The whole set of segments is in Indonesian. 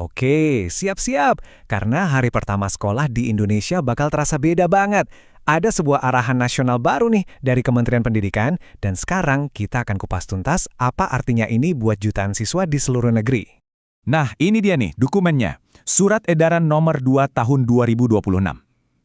Oke, siap-siap. Karena hari pertama sekolah di Indonesia bakal terasa beda banget. Ada sebuah arahan nasional baru nih dari Kementerian Pendidikan, dan sekarang kita akan kupas tuntas apa artinya ini buat jutaan siswa di seluruh negeri. Nah, ini dia nih dokumennya. Surat Edaran Nomor 2 Tahun 2026.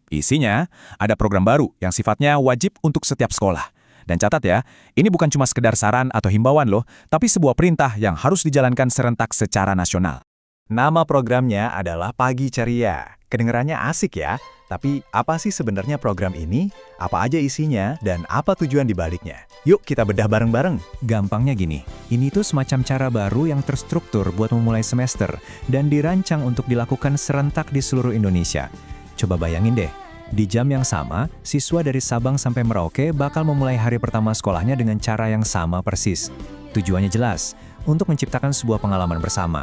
Isinya ada program baru yang sifatnya wajib untuk setiap sekolah. Dan catat ya, ini bukan cuma sekedar saran atau himbauan loh, tapi sebuah perintah yang harus dijalankan serentak secara nasional. Nama programnya adalah Pagi Ceria. Kedengarannya asik ya, tapi apa sih sebenarnya program ini? Apa aja isinya dan apa tujuan dibaliknya? Yuk kita bedah bareng-bareng. Gampangnya gini, ini tuh semacam cara baru yang terstruktur buat memulai semester dan dirancang untuk dilakukan serentak di seluruh Indonesia. Coba bayangin deh, di jam yang sama, siswa dari Sabang sampai Merauke bakal memulai hari pertama sekolahnya dengan cara yang sama persis. Tujuannya jelas, untuk menciptakan sebuah pengalaman bersama.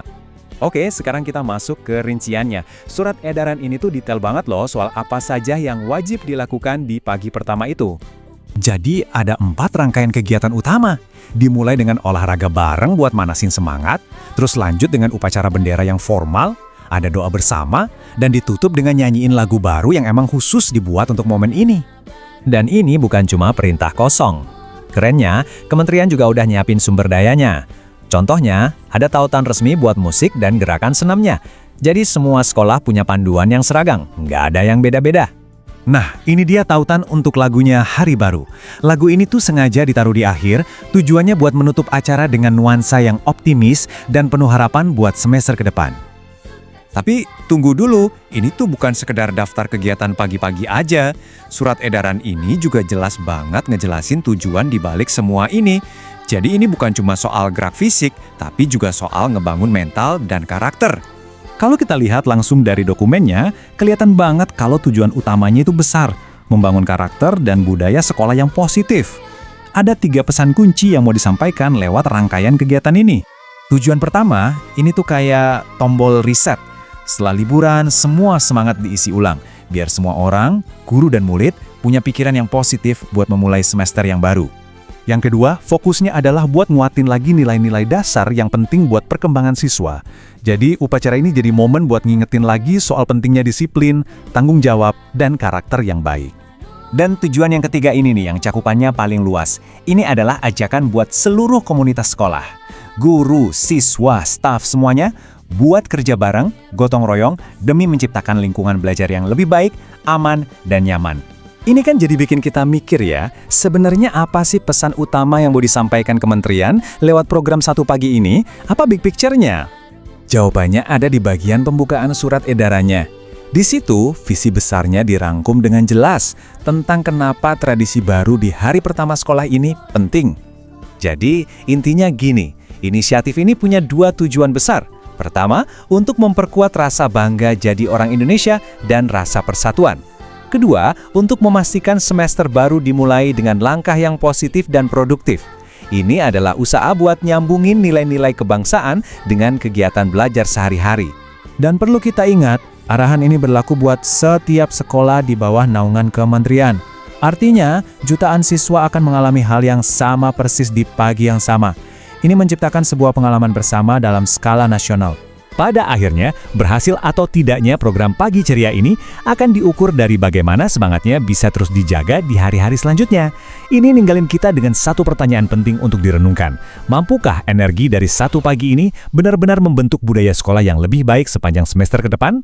Oke, sekarang kita masuk ke rinciannya. Surat edaran ini tuh detail banget loh soal apa saja yang wajib dilakukan di pagi pertama itu. Jadi ada 4 rangkaian kegiatan utama. Dimulai dengan olahraga bareng buat manasin semangat, terus lanjut dengan upacara bendera yang formal, ada doa bersama, dan ditutup dengan nyanyiin lagu baru yang emang khusus dibuat untuk momen ini. Dan ini bukan cuma perintah kosong. Kerennya, kementerian juga udah nyiapin sumber dayanya. Contohnya, ada tautan resmi buat musik dan gerakan senamnya. Jadi semua sekolah punya panduan yang seragam, nggak ada yang beda-beda. Nah, ini dia tautan untuk lagunya Hari Baru. Lagu ini tuh sengaja ditaruh di akhir, tujuannya buat menutup acara dengan nuansa yang optimis dan penuh harapan buat semester ke depan. Tapi tunggu dulu, ini tuh bukan sekedar daftar kegiatan pagi-pagi aja. Surat edaran ini juga jelas banget ngejelasin tujuan dibalik semua ini. Jadi ini bukan cuma soal gerak fisik, tapi juga soal ngebangun mental dan karakter. Kalau kita lihat langsung dari dokumennya, kelihatan banget kalau tujuan utamanya itu besar, membangun karakter dan budaya sekolah yang positif. Ada 3 pesan kunci yang mau disampaikan lewat rangkaian kegiatan ini. Tujuan pertama, ini tuh kayak tombol reset. Setelah liburan, semua semangat diisi ulang, biar semua orang, guru dan murid, punya pikiran yang positif buat memulai semester yang baru. Yang kedua, fokusnya adalah buat nguatin lagi nilai-nilai dasar yang penting buat perkembangan siswa. Jadi, upacara ini jadi momen buat ngingetin lagi soal pentingnya disiplin, tanggung jawab, dan karakter yang baik. Dan tujuan yang ketiga ini nih, yang cakupannya paling luas. Ini adalah ajakan buat seluruh komunitas sekolah. Guru, siswa, staf, semuanya buat kerja bareng, gotong royong, demi menciptakan lingkungan belajar yang lebih baik, aman, dan nyaman. Ini kan jadi bikin kita mikir ya, sebenarnya apa sih pesan utama yang mau disampaikan kementerian lewat program Satu Pagi ini? Apa big picture-nya? Jawabannya ada di bagian pembukaan surat edarannya. Di situ, visi besarnya dirangkum dengan jelas tentang kenapa tradisi baru di hari pertama sekolah ini penting. Jadi, intinya gini, inisiatif ini punya 2 tujuan besar. Pertama, untuk memperkuat rasa bangga jadi orang Indonesia dan rasa persatuan. Kedua, untuk memastikan semester baru dimulai dengan langkah yang positif dan produktif. Ini adalah usaha buat nyambungin nilai-nilai kebangsaan dengan kegiatan belajar sehari-hari. Dan perlu kita ingat, arahan ini berlaku buat setiap sekolah di bawah naungan kementerian. Artinya, jutaan siswa akan mengalami hal yang sama persis di pagi yang sama. Ini menciptakan sebuah pengalaman bersama dalam skala nasional. Pada akhirnya, berhasil atau tidaknya program Pagi Ceria ini akan diukur dari bagaimana semangatnya bisa terus dijaga di hari-hari selanjutnya. Ini ninggalin kita dengan satu pertanyaan penting untuk direnungkan. Mampukah energi dari Satu Pagi ini benar-benar membentuk budaya sekolah yang lebih baik sepanjang semester ke depan?